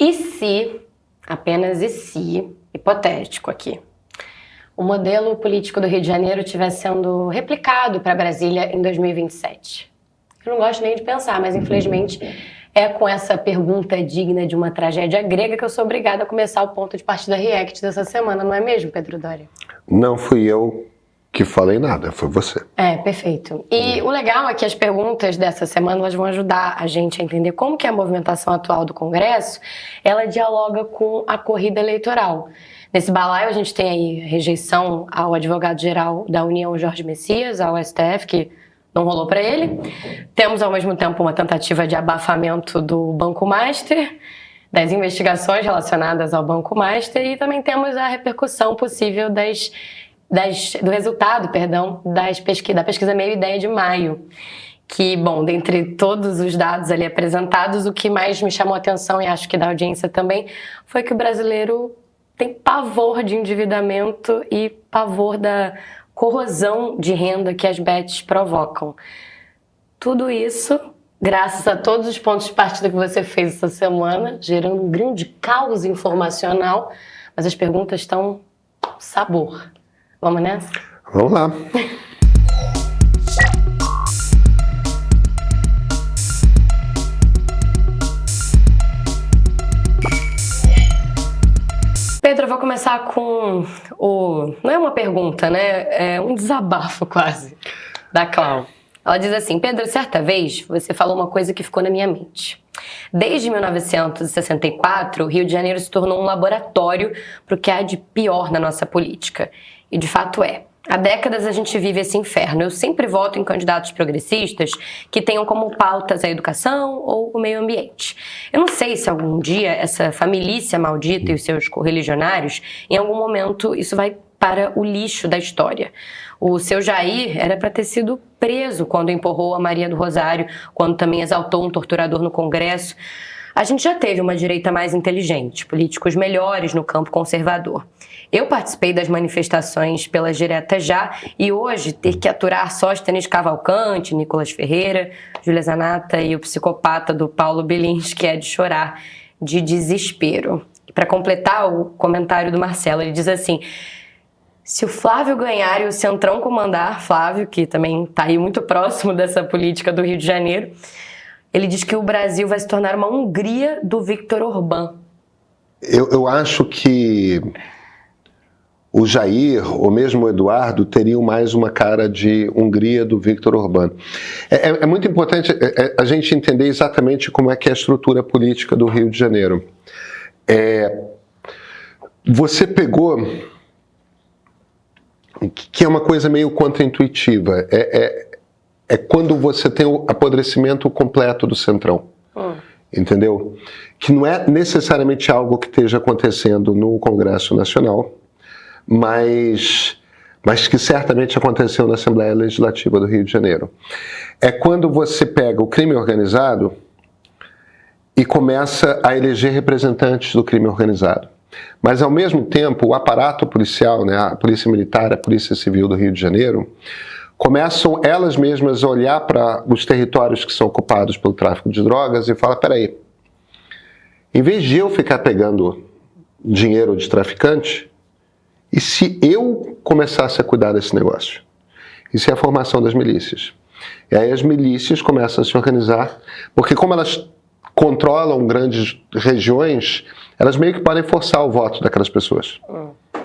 E se, apenas e se, hipotético aqui, o modelo político do Rio de Janeiro estivesse sendo replicado para Brasília em 2027? Eu não gosto nem de pensar, mas infelizmente é com essa pergunta digna de uma tragédia grega que eu sou obrigada a começar o ponto de partida React dessa semana, não é mesmo, Pedro Doria? Não fui eu que falei nada, foi você. Perfeito. E o legal é que as perguntas dessa semana elas vão ajudar a gente a entender como que a movimentação atual do Congresso ela dialoga com a corrida eleitoral. Nesse balaio a gente tem aí rejeição ao advogado-geral da União, Jorge Messias, ao STF, que não rolou para ele. Temos, ao mesmo tempo, uma tentativa de abafamento do Banco Master, das investigações relacionadas ao Banco Master, e também temos a repercussão possível do resultado, da pesquisa Meio Ideia de maio. Que, bom, dentre todos os dados ali apresentados, o que mais me chamou a atenção, e acho que da audiência também, foi que o brasileiro tem pavor de endividamento e pavor da corrosão de renda que as bets provocam. Tudo isso, graças a todos os pontos de partida que você fez essa semana, gerando um grande caos informacional, mas as perguntas estão sabor. Vamos nessa? Vamos lá. Pedro, eu vou começar com não é uma pergunta, né? É um desabafo quase, da Clau. Ela diz assim: Pedro, certa vez você falou uma coisa que ficou na minha mente. Desde 1964, o Rio de Janeiro se tornou um laboratório para o que há de pior na nossa política. E de fato é. Há décadas a gente vive esse inferno. Eu sempre voto em candidatos progressistas que tenham como pautas a educação ou o meio ambiente. Eu não sei se algum dia essa família maldita e os seus correligionários, em algum momento isso vai para o lixo da história. O seu Jair era para ter sido preso quando empurrou a Maria do Rosário, quando também exaltou um torturador no Congresso. A gente já teve uma direita mais inteligente, políticos melhores no campo conservador. Eu participei das manifestações pelas diretas já, e hoje ter que aturar Sóstenes Cavalcante, Nicolas Ferreira, Júlia Zanata e o psicopata do Paulo Bilinski é de chorar de desespero. Para completar o comentário do Marcelo, ele diz assim: se o Flávio ganhar e o Centrão comandar, Flávio, que também está aí muito próximo dessa política do Rio de Janeiro, ele diz que o Brasil vai se tornar uma Hungria do Viktor Orbán. Eu acho que o Jair, ou mesmo o Eduardo, teriam mais uma cara de Hungria do Viktor Orbán. É muito importante a gente entender exatamente como é que é a estrutura política do Rio de Janeiro. Você pegou, que é uma coisa meio contraintuitiva, é quando você tem o apodrecimento completo do Centrão. Entendeu? Que não é necessariamente algo que esteja acontecendo no Congresso Nacional, mas que certamente aconteceu na Assembleia Legislativa do Rio de Janeiro. É quando você pega o crime organizado e começa a eleger representantes do crime organizado. Mas, ao mesmo tempo, o aparato policial, né, a Polícia Militar, a Polícia Civil do Rio de Janeiro, começam elas mesmas a olhar para os territórios que são ocupados pelo tráfico de drogas e falar: peraí, em vez de eu ficar pegando dinheiro de traficante, e se eu começasse a cuidar desse negócio? Isso é a formação das milícias. E aí as milícias começam a se organizar, porque como elas controlam grandes regiões, elas meio que podem forçar o voto daquelas pessoas.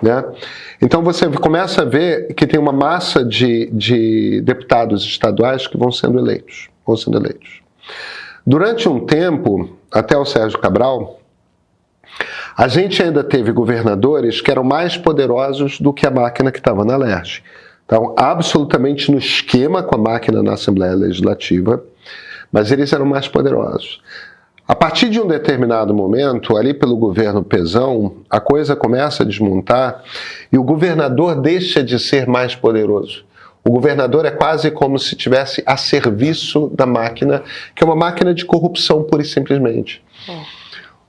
Né? Então você começa a ver que tem uma massa de deputados estaduais que vão sendo eleitos. Durante um tempo, até o Sérgio Cabral, a gente ainda teve governadores que eram mais poderosos do que a máquina que estava na LERJ. Então, absolutamente no esquema com a máquina na Assembleia Legislativa, mas eles eram mais poderosos. A partir de um determinado momento, ali pelo governo Pezão, a coisa começa a desmontar e o governador deixa de ser mais poderoso. O governador é quase como se estivesse a serviço da máquina, que é uma máquina de corrupção pura e simplesmente.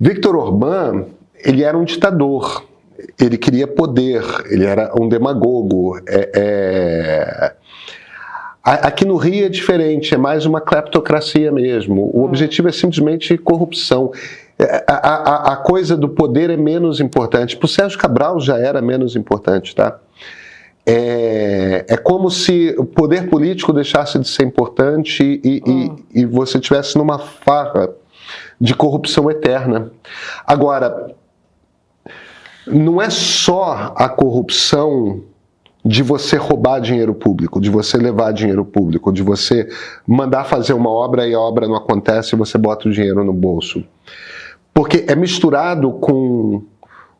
Viktor Orbán, ele era um ditador, ele queria poder, ele era um demagogo. Aqui no Rio é diferente, é mais uma cleptocracia mesmo. O objetivo é simplesmente corrupção. A coisa do poder é menos importante. Para o Sérgio Cabral já era menos importante, tá? É como se o poder político deixasse de ser importante e você estivesse numa farra de corrupção eterna. Agora, não é só a corrupção de você roubar dinheiro público, de você levar dinheiro público, de você mandar fazer uma obra e a obra não acontece e você bota o dinheiro no bolso. Porque é misturado com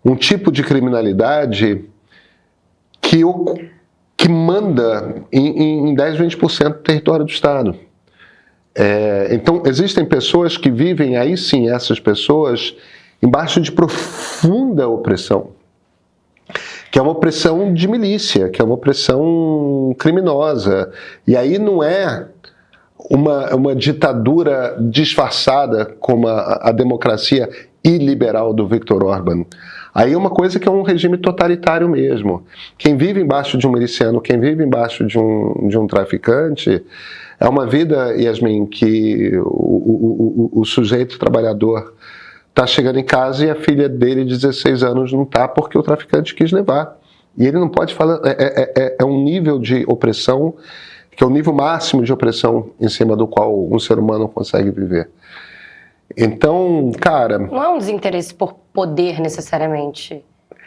um tipo de criminalidade que manda em 10, 20% do território do Estado. Então, existem pessoas que vivem, aí sim, essas pessoas, embaixo de profunda opressão. Que é uma opressão de milícia, que é uma opressão criminosa. E aí não é uma ditadura disfarçada como a democracia iliberal do Viktor Orbán. Aí é uma coisa que é um regime totalitário mesmo. Quem vive embaixo de um miliciano, quem vive embaixo de um traficante, é uma vida, Yasmin, que o sujeito trabalhador está chegando em casa e a filha dele de 16 anos não está porque o traficante quis levar. E ele não pode falar... É um nível de opressão, que é o nível máximo de opressão em cima do qual um ser humano consegue viver. Então, cara... Não é um desinteresse por poder, necessariamente,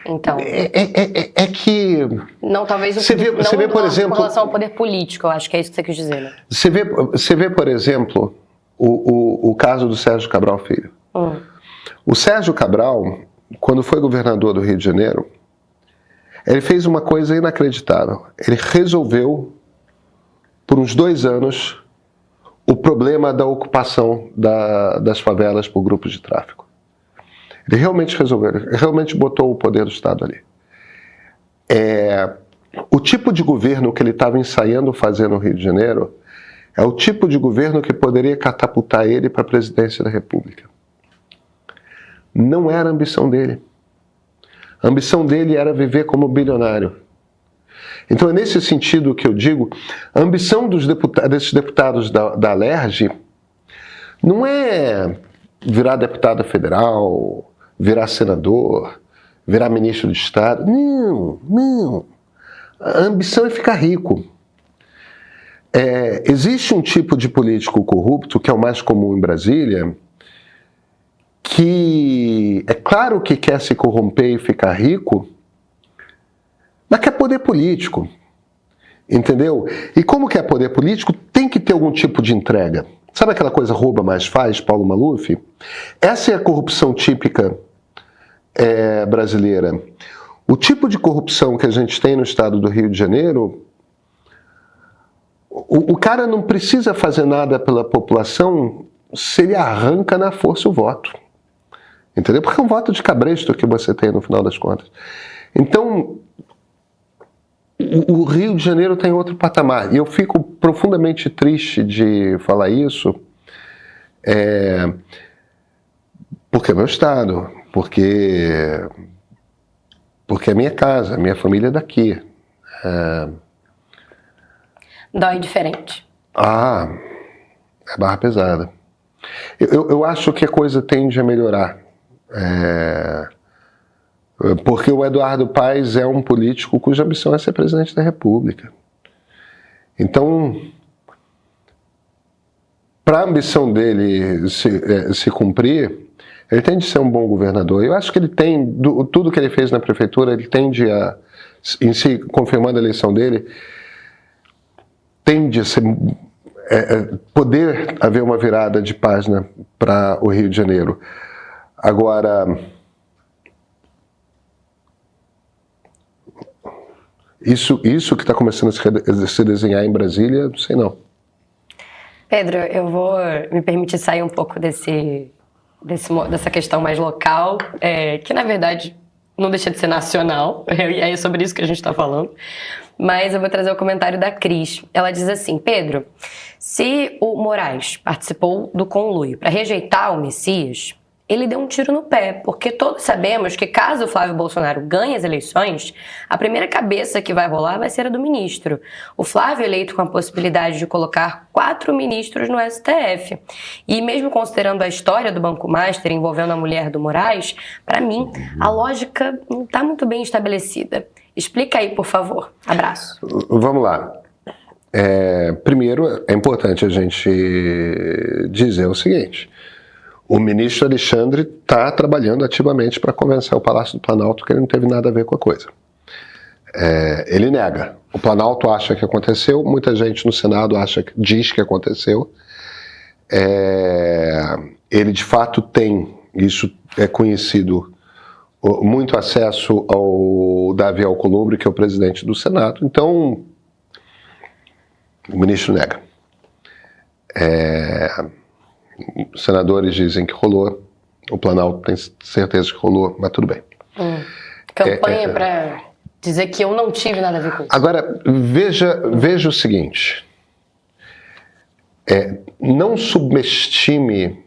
então. É que... Não, talvez... Você vê, por exemplo... Com relação ao poder político, eu acho que é isso que você quis dizer, né? Você vê, por exemplo, o caso do Sérgio Cabral Filho. O Sérgio Cabral, quando foi governador do Rio de Janeiro, ele fez uma coisa inacreditável. Ele resolveu, por uns 2 anos, o problema da ocupação das favelas por grupos de tráfico. Ele realmente resolveu, ele realmente botou o poder do Estado ali. O tipo de governo que ele estava ensaiando fazer no Rio de Janeiro é o tipo de governo que poderia catapultar ele para a presidência da República. Não era a ambição dele. A ambição dele era viver como bilionário. Então é nesse sentido que eu digo, a ambição desses deputados da Alerj não é virar deputado federal, virar senador, virar ministro de Estado. Não, não. A ambição é ficar rico. Existe um tipo de político corrupto, que é o mais comum em Brasília, que é claro que quer se corromper e ficar rico, mas quer poder político, entendeu? E como quer poder político, tem que ter algum tipo de entrega. Sabe aquela coisa rouba mais faz, Paulo Maluf? Essa é a corrupção típica brasileira. O tipo de corrupção que a gente tem no estado do Rio de Janeiro, o cara não precisa fazer nada pela população se ele arranca na força o voto. Entendeu? Porque é um voto de cabresto que você tem no final das contas. Então, o Rio de Janeiro tem outro patamar. E eu fico profundamente triste de falar isso, porque é meu estado, porque é minha casa, minha família é daqui. Dói diferente. É barra pesada. Eu acho que a coisa tende a melhorar. Porque o Eduardo Paes é um político cuja ambição é ser presidente da República. Então, para a ambição dele se cumprir, ele tem de ser um bom governador. Eu acho que ele tem, tudo que ele fez na prefeitura, ele tende a, em si, confirmando a eleição dele, tende a ser, poder haver uma virada de página para o Rio de Janeiro. Agora, isso que está começando a se desenhar em Brasília, não sei não. Pedro, eu vou me permitir sair um pouco dessa questão mais local, que na verdade não deixa de ser nacional, e é sobre isso que a gente está falando. Mas eu vou trazer o comentário da Cris. Ela diz assim: Pedro, se o Moraes participou do conluio para rejeitar o Messias, ele deu um tiro no pé, porque todos sabemos que caso o Flávio Bolsonaro ganhe as eleições, a primeira cabeça que vai rolar vai ser a do ministro. O Flávio eleito com a possibilidade de colocar 4 ministros no STF. E mesmo considerando a história do Banco Master envolvendo a mulher do Moraes, para mim, a lógica não está muito bem estabelecida. Explica aí, por favor. Abraço. Vamos lá. Primeiro, é importante a gente dizer o seguinte: o ministro Alexandre está trabalhando ativamente para convencer o Palácio do Planalto que ele não teve nada a ver com a coisa. Ele nega. O Planalto acha que aconteceu, muita gente no Senado diz que aconteceu. Ele de fato tem, isso é conhecido, muito acesso ao Davi Alcolumbre, que é o presidente do Senado. Então, o ministro nega. Os senadores dizem que rolou, o Planalto tem certeza que rolou, mas tudo bem. Campanha para dizer que eu não tive nada a ver com isso. Agora, veja o seguinte, não subestime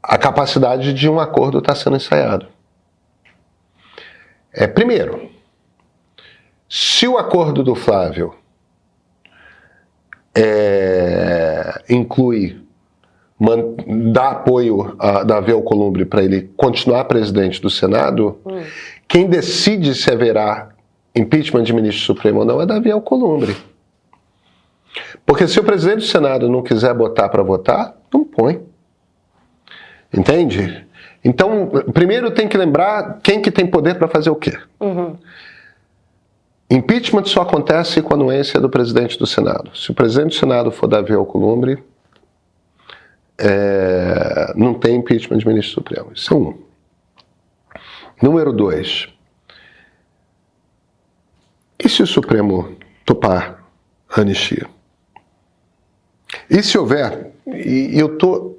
a capacidade de um acordo estar sendo ensaiado. Primeiro, se o acordo do Flávio inclui dar apoio a Davi Alcolumbre para ele continuar presidente do Senado, quem decide se haverá impeachment de ministro supremo ou não é Davi Alcolumbre. Porque se o presidente do Senado não quiser botar para votar, não põe. Entende? Então, primeiro tem que lembrar quem que tem poder para fazer o quê. Impeachment só acontece com a anuência do presidente do Senado. Se o presidente do Senado for Davi Alcolumbre, não tem impeachment de ministro supremo. Isso é um. Número 2. E se o Supremo topar a anistia? E se houver, e eu estou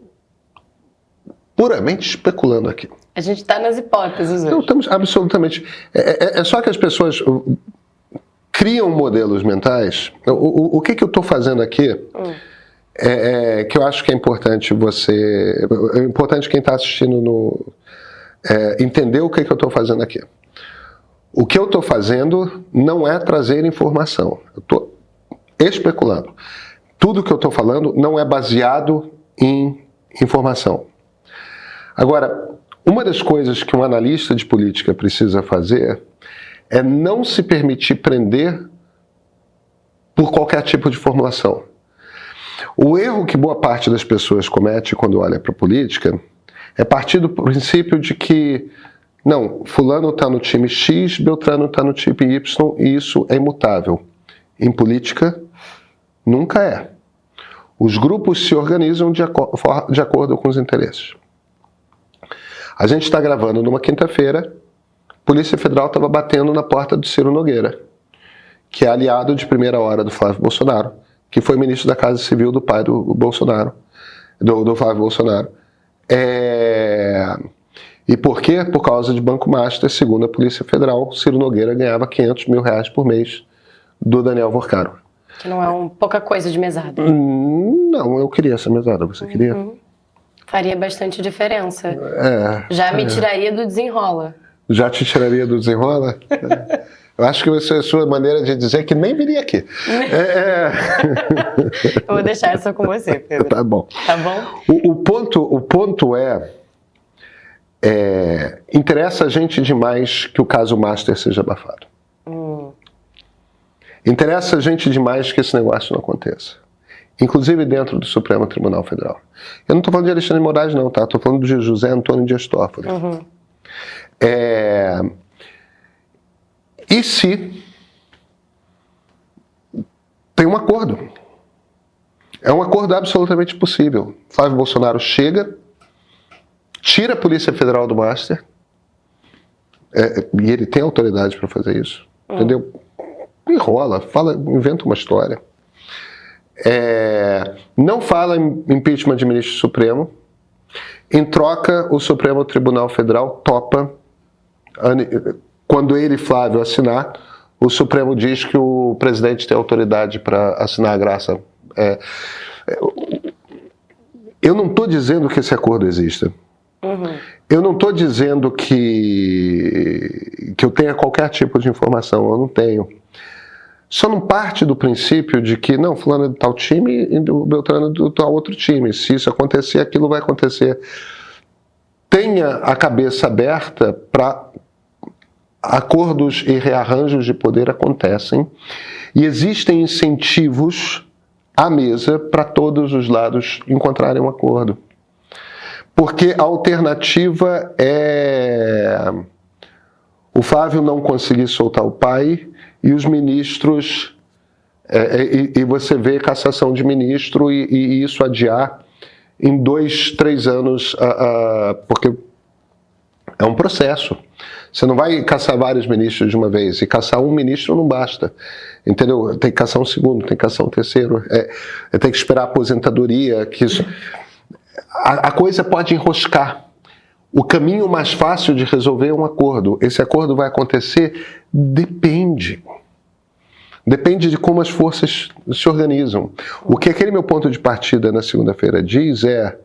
puramente especulando aqui. A gente está nas hipóteses hoje. Não, estamos absolutamente. É só que as pessoas criam modelos mentais. O que eu estou fazendo aqui que eu acho que é importante é importante quem está assistindo entender o que eu estou fazendo aqui. O que eu estou fazendo não é trazer informação. Eu estou especulando. Tudo que eu estou falando não é baseado em informação. Agora, uma das coisas que um analista de política precisa fazer é não se permitir prender por qualquer tipo de formulação. O erro que boa parte das pessoas comete quando olha para a política é partir do princípio de que, não, fulano está no time X, Beltrano está no time Y, e isso é imutável. Em política, nunca é. Os grupos se organizam de acordo com os interesses. A gente está gravando numa quinta-feira, a Polícia Federal estava batendo na porta do Ciro Nogueira, que é aliado de primeira hora do Flávio Bolsonaro, que foi ministro da Casa Civil do pai do Bolsonaro, do Flávio Bolsonaro. E por quê? Por causa de Banco Master, segundo a Polícia Federal, Ciro Nogueira ganhava R$500 mil por mês do Daniel Vorcaro. Que não é pouca coisa de mesada. Não, eu queria essa mesada, você queria? Faria bastante diferença. Já me tiraria do desenrola. Já te tiraria do desenrola? Eu acho que essa é a sua maneira de dizer que nem viria aqui. Eu vou deixar essa com você, Pedro. Tá bom. Tá bom? O ponto interessa a gente demais que o caso Master seja abafado. Interessa a gente demais que esse negócio não aconteça. Inclusive dentro do Supremo Tribunal Federal. Eu não estou falando de Alexandre de Moraes, não, tá? Estou falando de José Antônio Dias Toffoli. E se tem um acordo? É um acordo absolutamente possível. Flávio Bolsonaro chega, tira a Polícia Federal do Master, e ele tem autoridade para fazer isso, entendeu? Enrola, inventa uma história. Não fala em impeachment de ministro supremo. Em troca, o Supremo Tribunal Federal topa, quando ele, Flávio, assinar, o Supremo diz que o presidente tem autoridade para assinar a graça. Eu não estou dizendo que esse acordo exista. Eu não estou dizendo que eu tenha qualquer tipo de informação, eu não tenho. Só não parte do princípio de que, não, fulano é do tal time e do Beltrano é do tal outro time. Se isso acontecer, aquilo vai acontecer. Tenha a cabeça aberta para acordos e rearranjos de poder acontecem e existem incentivos à mesa para todos os lados encontrarem um acordo. Porque a alternativa é o Flávio não conseguir soltar o pai e os ministros, e você vê cassação de ministro e isso adiar em 2, 3 anos, porque é um processo. Você não vai caçar vários ministros de uma vez, e caçar um ministro não basta, entendeu? Tem que caçar um segundo, tem que caçar um terceiro, tem que esperar a aposentadoria, que isso... A coisa pode enroscar. O caminho mais fácil de resolver é um acordo. Esse acordo vai acontecer? Depende. Depende de como as forças se organizam. O que aquele meu ponto de partida na segunda-feira diz é: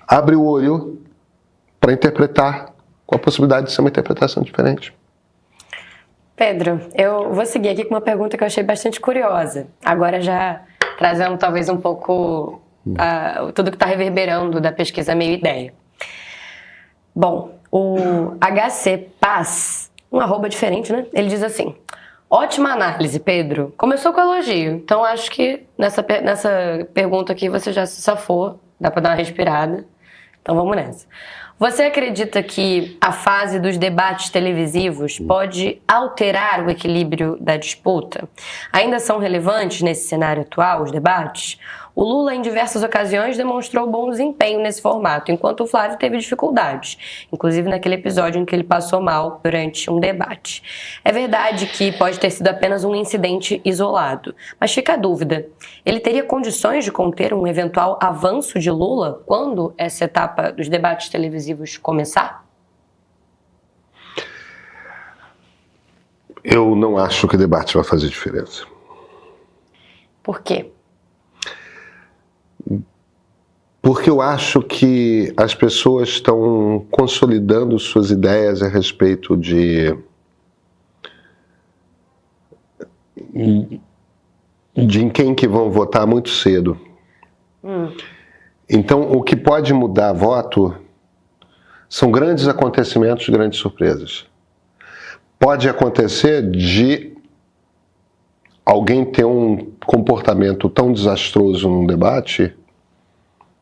abre o olho para interpretar com a possibilidade de ser uma interpretação diferente. Pedro, eu vou seguir aqui com uma pergunta que eu achei bastante curiosa. Agora já trazendo talvez um pouco tudo que está reverberando da pesquisa Meio Ideia. Bom, o HC Paz, um arroba diferente, né? Ele diz assim: ótima análise, Pedro. Começou com elogio, então acho que nessa pergunta aqui você já se safou, dá para dar uma respirada. Então vamos nessa. Você acredita que a fase dos debates televisivos pode alterar o equilíbrio da disputa? Ainda são relevantes nesse cenário atual os debates? O Lula, em diversas ocasiões, demonstrou bom desempenho nesse formato, enquanto o Flávio teve dificuldades, inclusive naquele episódio em que ele passou mal durante um debate. É verdade que pode ter sido apenas um incidente isolado, mas fica a dúvida: ele teria condições de conter um eventual avanço de Lula quando essa etapa dos debates televisivos começar? Eu não acho que o debate vai fazer diferença. Por quê? Porque eu acho que as pessoas estão consolidando suas ideias a respeito de em quem que vão votar muito cedo. Então, o que pode mudar voto são grandes acontecimentos, grandes surpresas. Pode acontecer de alguém ter um comportamento tão desastroso num debate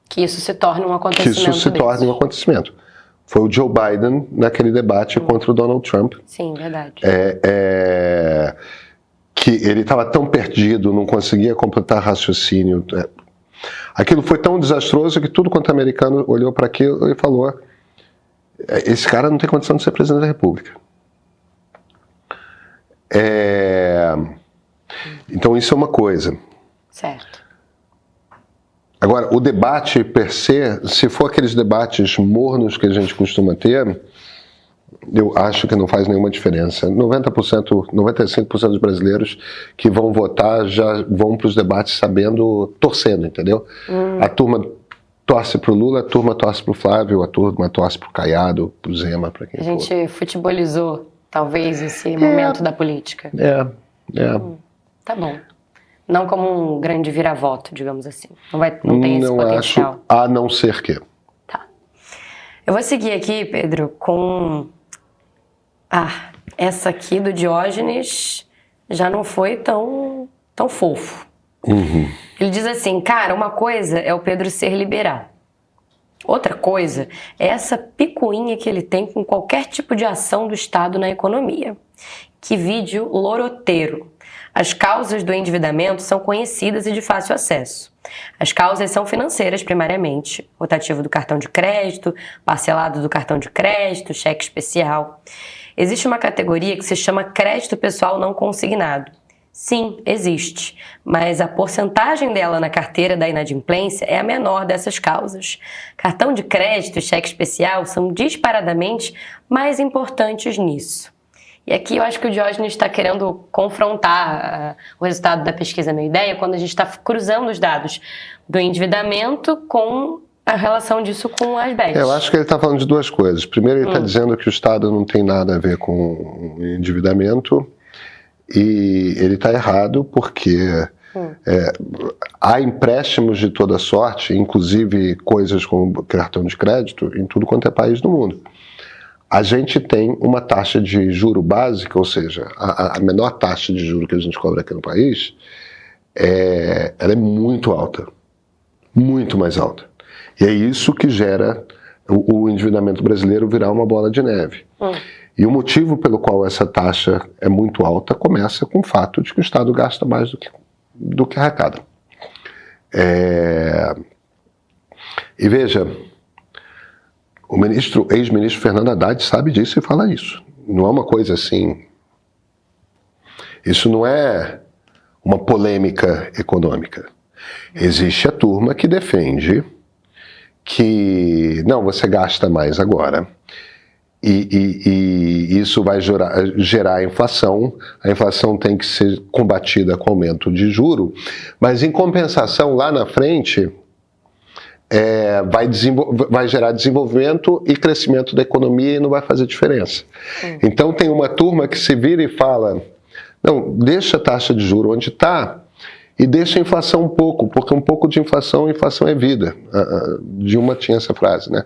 que isso se torne um acontecimento. Que isso se torne um acontecimento. Foi o Joe Biden naquele debate contra o Donald Trump. Sim, verdade. Que ele estava tão perdido, não conseguia completar raciocínio. Aquilo foi tão desastroso que tudo quanto americano olhou para aquilo e falou: esse cara não tem condição de ser presidente da República. Então isso é uma coisa. Certo. Agora, o debate per se, se for aqueles debates mornos que a gente costuma ter, eu acho que não faz nenhuma diferença. 90%, 95% dos brasileiros que vão votar já vão para os debates torcendo, entendeu? A turma torce para o Lula, a turma torce para o Flávio, a turma torce para o Caiado, para o Zema, para quem for. A gente futebolizou, talvez, esse momento da política. Tá bom. Não como um grande vira-voto, digamos assim. Não tem esse potencial. Acho, a não ser que. Tá. Eu vou seguir aqui, Pedro, com... essa aqui do Diógenes já não foi tão fofo. Ele diz assim: cara, uma coisa é o Pedro ser liberal. Outra coisa é essa picuinha que ele tem com qualquer tipo de ação do Estado na economia. Que vídeo loroteiro. As causas do endividamento são conhecidas e de fácil acesso. As causas são financeiras, primariamente: rotativo do cartão de crédito, parcelado do cartão de crédito, cheque especial. Existe uma categoria que se chama crédito pessoal não consignado. Sim, existe, mas a porcentagem dela na carteira da inadimplência é a menor dessas causas. Cartão de crédito e cheque especial são disparadamente mais importantes nisso. E aqui eu acho que o Diógenes está querendo confrontar o resultado da pesquisa Meio Ideia quando a gente está cruzando os dados do endividamento com a relação disso com as bets. Eu acho que ele está falando de duas coisas. Primeiro, ele está dizendo que o Estado não tem nada a ver com endividamento, e ele está errado porque há empréstimos de toda sorte, inclusive coisas como cartão de crédito, em tudo quanto é país do mundo. A gente tem uma taxa de juro básica, ou seja, a menor taxa de juro que a gente cobra aqui no país, ela é muito alta, muito mais alta. E é isso que gera o endividamento brasileiro virar uma bola de neve. E o motivo pelo qual essa taxa é muito alta começa com o fato de que o Estado gasta mais do que arrecada. E veja, o ex-ministro Fernando Haddad sabe disso e fala isso. Não é uma coisa assim... Isso não é uma polêmica econômica. Existe a turma que defende que, não, você gasta mais agora, e isso vai gerar inflação. A inflação tem que ser combatida com aumento de juro, mas em compensação, lá na frente, vai gerar desenvolvimento e crescimento da economia e não vai fazer diferença. Então tem uma turma que se vira e fala, não, deixa a taxa de juro onde está, e deixa a inflação um pouco, porque um pouco de inflação é vida. Dilma tinha essa frase, né?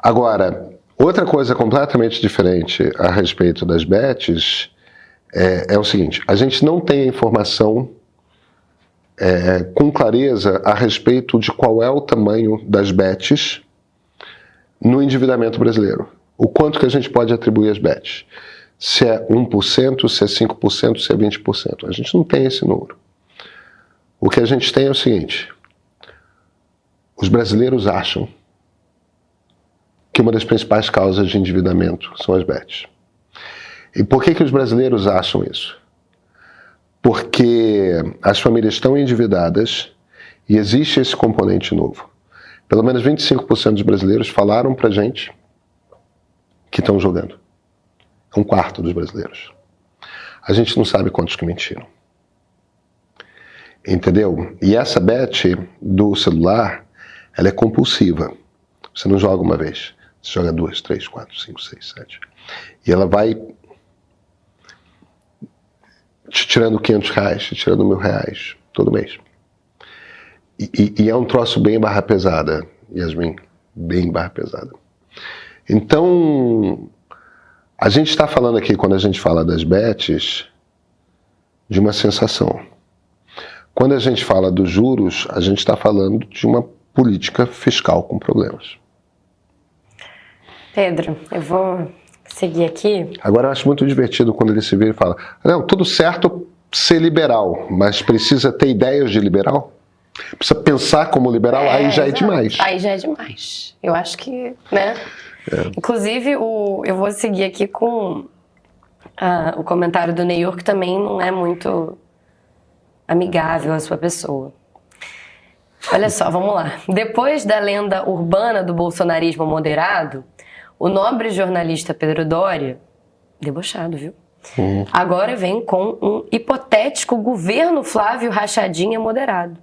Agora, outra coisa completamente diferente a respeito das bets é o seguinte: a gente não tem a informação com clareza a respeito de qual é o tamanho das bets no endividamento brasileiro. O quanto que a gente pode atribuir às bets. Se é 1%, se é 5%, se é 20%. A gente não tem esse número. O que a gente tem é o seguinte: os brasileiros acham que uma das principais causas de endividamento são as bets. E por que os brasileiros acham isso? Porque as famílias estão endividadas e existe esse componente novo. Pelo menos 25% dos brasileiros falaram pra gente que estão jogando. É 1/4 dos brasileiros. A gente não sabe quantos que mentiram. Entendeu? E essa bet do celular, ela é compulsiva. Você não joga uma vez. Você joga 2, 3, 4, 5, 6, 7. E ela vai te tirando R$500, te tirando R$1.000 todo mês. E é um troço bem barra pesada, Yasmin. Bem barra pesada. Então, a gente está falando aqui, quando a gente fala das bets, de uma sensação. Quando a gente fala dos juros, a gente está falando de uma política fiscal com problemas. Pedro, eu vou seguir aqui. Agora, eu acho muito divertido quando ele se vira e fala, não, tudo certo ser liberal, mas precisa ter ideias de liberal? Precisa pensar como liberal? Aí já é demais. Aí já é demais. Eu acho que, né? Inclusive, eu vou seguir aqui com o comentário do Neyor, que também não é muito amigável à sua pessoa. Olha só, vamos lá. Depois da lenda urbana do bolsonarismo moderado, o nobre jornalista Pedro Doria, debochado, viu? Agora vem com um hipotético governo Flávio Rachadinha moderado.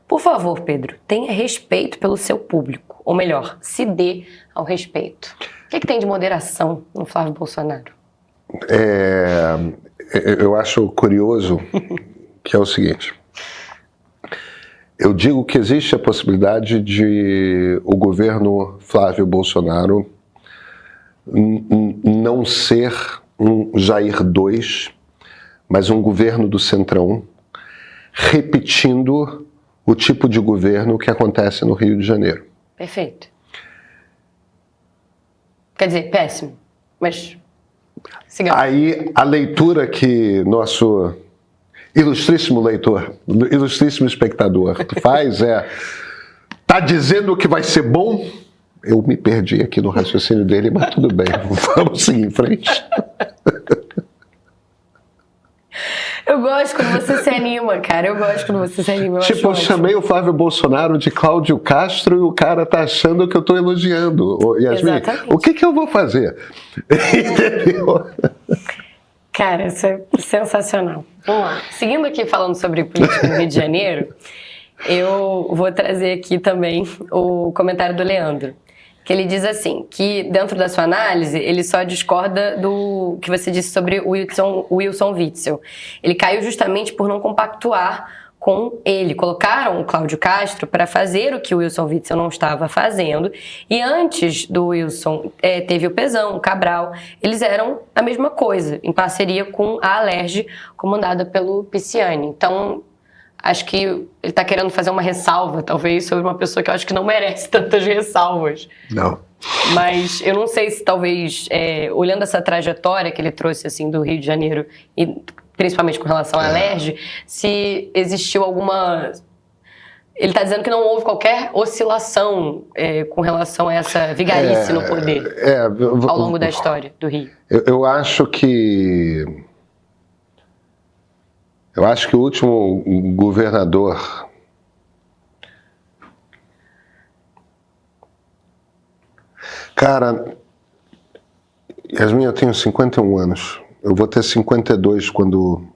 Por favor, Pedro, tenha respeito pelo seu público. Ou melhor, se dê ao respeito. O que tem de moderação no Flávio Bolsonaro? Eu acho curioso que é o seguinte. Eu digo que existe a possibilidade de o governo Flávio Bolsonaro não ser um Jair II, mas um governo do Centrão, repetindo o tipo de governo que acontece no Rio de Janeiro. Perfeito. Quer dizer, péssimo, mas sigamos. Aí a leitura que nosso ilustríssimo leitor, ilustríssimo espectador faz tá dizendo que vai ser bom? Eu me perdi aqui no raciocínio dele, mas tudo bem, vamos seguir em frente. Eu gosto quando você se anima, cara. Eu gosto quando você se anima. Tipo, eu chamei o Flávio Bolsonaro de Cláudio Castro e o cara tá achando que eu tô elogiando. Ô, Yasmin, Exatamente. o que eu vou fazer? Entendeu? Cara, isso é sensacional. Vamos lá. Seguindo aqui falando sobre política no Rio de Janeiro, eu vou trazer aqui também o comentário do Leandro. Que ele diz assim, que dentro da sua análise, ele só discorda do que você disse sobre o Wilson Witzel. Ele caiu justamente por não compactuar com ele. Colocaram o Cláudio Castro para fazer o que o Wilson Witzel não estava fazendo. E antes do Wilson, teve o Pezão, o Cabral. Eles eram a mesma coisa, em parceria com a Alerj, comandada pelo Pisciani. Então, acho que ele está querendo fazer uma ressalva, talvez, sobre uma pessoa que eu acho que não merece tantas ressalvas. Não. Mas eu não sei se talvez, olhando essa trajetória que ele trouxe assim, do Rio de Janeiro, e principalmente com relação à Alerj, se existiu alguma... Ele está dizendo que não houve qualquer oscilação com relação a essa vigarice no poder ao longo da história do Rio. Eu acho que o último governador cara, Yasmin, eu tenho 51 anos. Eu vou ter 52 quando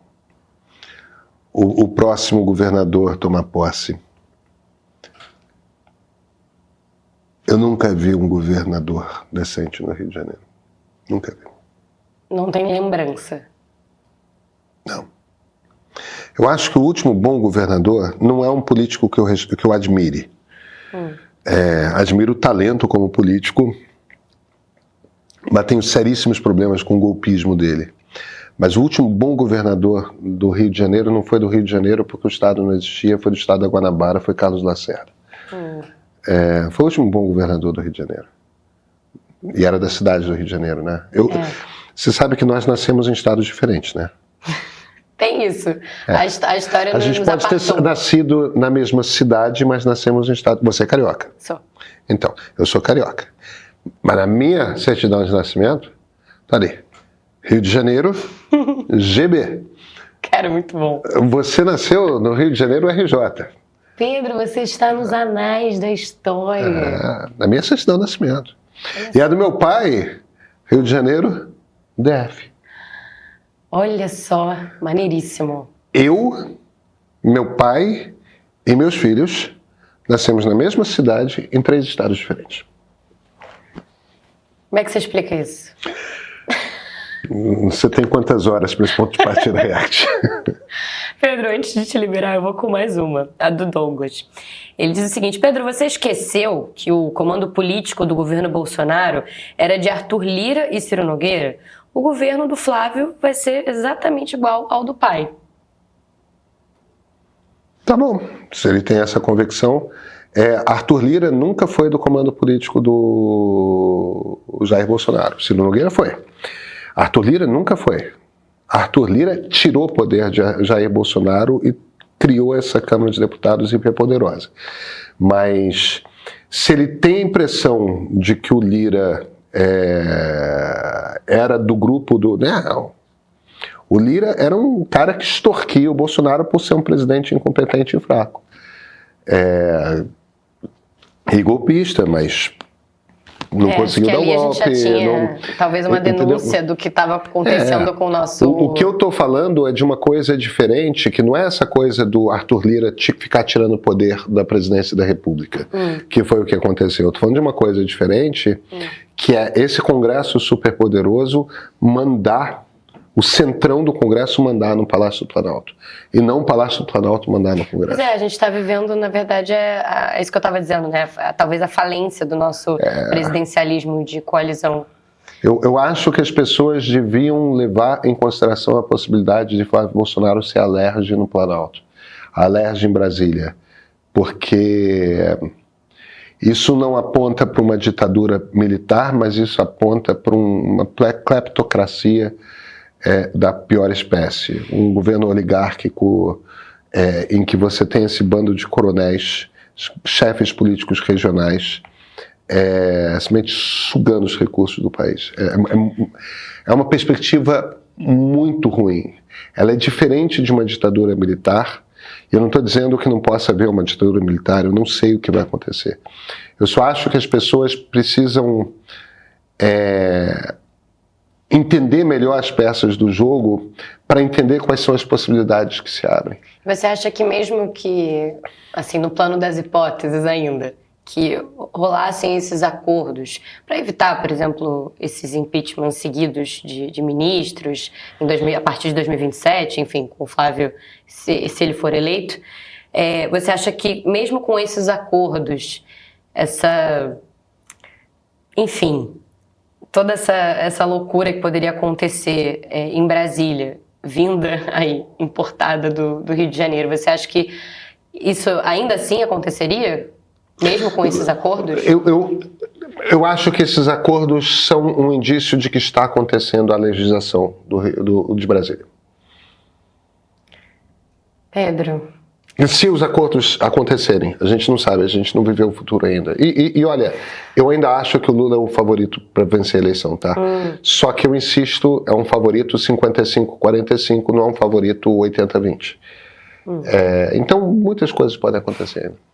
o próximo governador tomar posse. Eu nunca vi um governador decente no Rio de Janeiro. Nunca vi. Não tem lembrança? Não. Eu acho que o último bom governador não é um político que eu admire. Admiro o talento como político, mas tenho seríssimos problemas com o golpismo dele. Mas o último bom governador do Rio de Janeiro não foi do Rio de Janeiro porque o Estado não existia, foi do Estado da Guanabara, foi Carlos Lacerda. Foi o último bom governador do Rio de Janeiro. E era da cidade do Rio de Janeiro, né? Você sabe que nós nascemos em estados diferentes, né? Tem isso. A história A gente pode ter nascido na mesma cidade, mas nascemos em estado... Você é carioca? Sou. Então, eu sou carioca. Mas na minha certidão de nascimento, tá ali. Rio de Janeiro, GB. Cara, muito bom. Você nasceu no Rio de Janeiro, RJ. Pedro, você está nos anais da história. Na minha certidão de nascimento. E a do meu pai, Rio de Janeiro, DF. Olha só, maneiríssimo. Eu, meu pai e meus filhos nascemos na mesma cidade em 3 estados diferentes. Como é que você explica isso? Você tem quantas horas para esse ponto de partida React? Pedro, antes de te liberar, eu vou com mais uma, a do Douglas. Ele diz o seguinte: Pedro, você esqueceu que o comando político do governo Bolsonaro era de Arthur Lira e Ciro Nogueira? O governo do Flávio vai ser exatamente igual ao do pai. Tá bom, se ele tem essa convicção. Arthur Lira nunca foi do comando político do Jair Bolsonaro. Ciro Nogueira foi. Arthur Lira nunca foi. Arthur Lira tirou o poder de Jair Bolsonaro e criou essa Câmara de Deputados hiperpoderosa. Mas se ele tem a impressão de que o Lira era do grupo do... Não. O Lira era um cara que extorquia o Bolsonaro por ser um presidente incompetente e fraco. E golpista, mas não conseguiu dar o golpe. A gente já tinha talvez uma denúncia do que estava acontecendo com o nosso... O que eu estou falando é de uma coisa diferente, que não é essa coisa do Arthur Lira ficar tirando o poder da presidência da República, que foi o que aconteceu. Eu estou falando de uma coisa diferente, que é esse Congresso superpoderoso mandar, o centrão do Congresso mandar no Palácio do Planalto. E não o Palácio do Planalto mandar no Congresso. Pois a gente está vivendo, na verdade, é isso que eu estava dizendo, né? Talvez a falência do nosso presidencialismo de coalizão. Eu acho que as pessoas deviam levar em consideração a possibilidade de Flávio Bolsonaro ser Alerj no Planalto, Alerj em Brasília, porque isso não aponta para uma ditadura militar, mas isso aponta para uma cleptocracia da pior espécie, um governo oligárquico em que você tem esse bando de coronéis, chefes políticos regionais, simplesmente sugando os recursos do país. É uma perspectiva muito ruim. Ela é diferente de uma ditadura militar. Eu não estou dizendo que não possa haver uma ditadura militar, eu não sei o que vai acontecer. Eu só acho que as pessoas precisam entender melhor as peças do jogo para entender quais são as possibilidades que se abrem. Você acha que mesmo que, assim, no plano das hipóteses ainda, que rolassem esses acordos para evitar, por exemplo, esses impeachments seguidos de ministros a partir de 2027, enfim, com o Flávio, se ele for eleito, você acha que mesmo com esses acordos, enfim, toda essa loucura que poderia acontecer em Brasília, vinda aí, importada do Rio de Janeiro, você acha que isso ainda assim aconteceria? Mesmo com esses acordos? Eu acho que esses acordos são um indício de que está acontecendo a legislação de Brasília. Pedro. Se os acordos acontecerem, a gente não sabe, a gente não viveu o futuro ainda. E olha, eu ainda acho que o Lula é o favorito para vencer a eleição, tá? Só que eu insisto, é um favorito 55-45, não é um favorito 80-20. Então, muitas coisas podem acontecer ainda.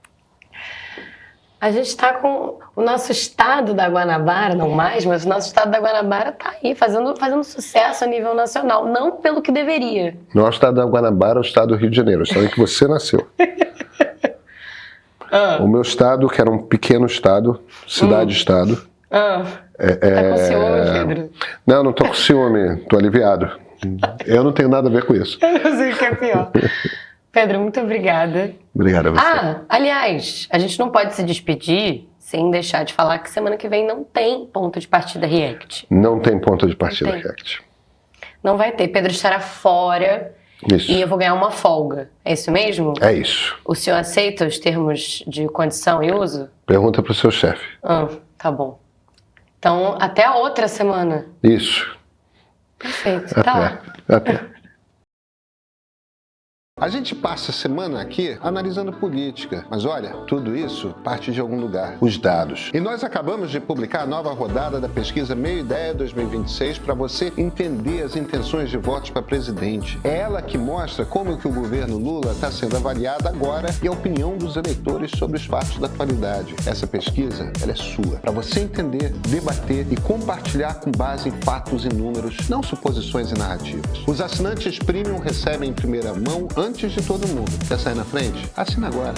A gente está com o nosso estado da Guanabara, não mais, mas o nosso estado da Guanabara está aí, fazendo sucesso a nível nacional, não pelo que deveria. Não é o estado da Guanabara, é o estado do Rio de Janeiro, o estado em que você nasceu. O meu estado, que era um pequeno estado, cidade-estado. Tá com ciúme, Pedro? Não estou com ciúme, estou aliviado. Eu não tenho nada a ver com isso. Eu não sei o que é pior. Pedro, muito obrigada. Obrigado a você. Aliás, a gente não pode se despedir sem deixar de falar que semana que vem não tem ponto de partida React. Não tem ponto de partida React. Não vai ter. Pedro estará fora. Isso. E eu vou ganhar uma folga. É isso mesmo? É isso. O senhor aceita os termos de condição e uso? Pergunta pro seu chefe. Tá bom. Então, até a outra semana. Isso. Perfeito. Tá. Até. A gente passa a semana aqui analisando política, mas olha, tudo isso parte de algum lugar, os dados. E nós acabamos de publicar a nova rodada da pesquisa Meio Ideia 2026 para você entender as intenções de votos para presidente. É ela que mostra como que o governo Lula está sendo avaliado agora e a opinião dos eleitores sobre os fatos da atualidade. Essa pesquisa, ela é sua, para você entender, debater e compartilhar com base em fatos e números, não suposições e narrativas. Os assinantes premium recebem em primeira mão antes de todo mundo. Quer sair na frente? Assina agora.